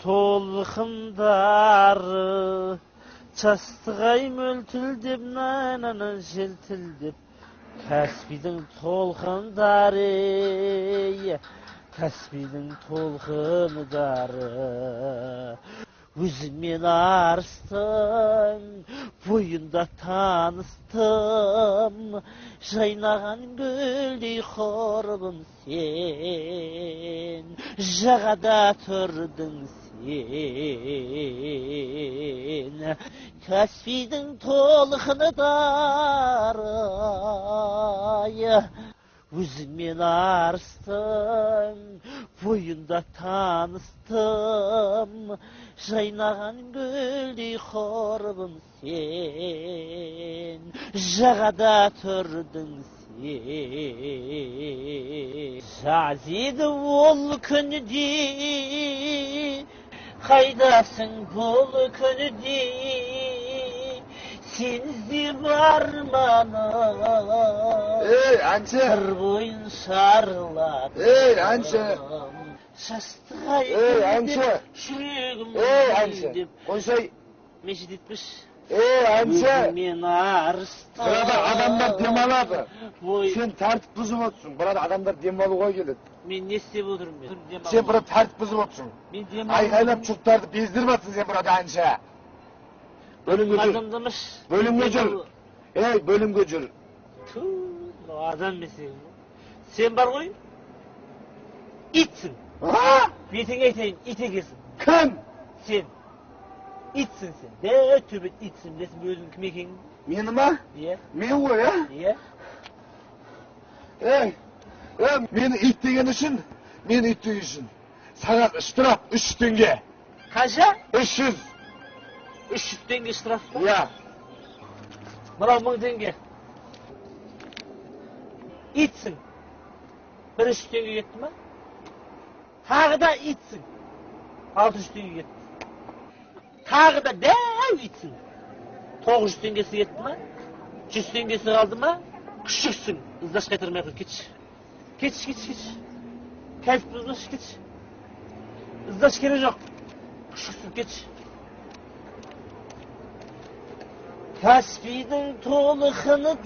Толқындары жастығай мөлтілдеп нананан желтілдеп Каспийдің толқындары Каспийдің толқындары Өзімен арыстың бойында таныстым жайнаған гүлдей құрбым сен жағада тұрдың сен Каспийдің толқындары өзімен арыстың бойында таныстым жайнаған гүлдей құрбым сен жағада тұрдың сен жазиды ол күнде қайдасың бұл күнде сен іздеп арманым әнші сыр бойын шарладым әнші жастығай әнші жүрегім әнші қойсай мешіт етпіш әнші өзімен арыстым сырада адамдар демалады сен тәртіп бұзып отырсың burada адамдар демалуға келеді мен не істеп отырмын сен burada тәртіп бұзып отырсың айқайлап жұрттарды бездіріп жатсың сен burada әнші бөлімге жүр бөлімге жүр бөлімге жүр адам емесің сен бар ғой итсің бетіңе айтайын ит екенсің кім сен итсің сен төбет итсің білесің бе өзің кім екенін мені ма иә мен ғой иә мені ит деген үшін мен ит деген үшін саған штраф 3 теңге қанша 300 теңге штраф па иә мынау 1000 теңге итсің 300 теңге кетті ма тағы да итсің 600 теңге кетті тағы да дәу итсің 900 теңгесі кетті ма 100 теңгесі қалды ма күшіксің іздаш қайтармай ақ кетші кетші тәртіп бұзбашы кетші іздаш керек жоқ күшіксің кетші Каспийдің толқындары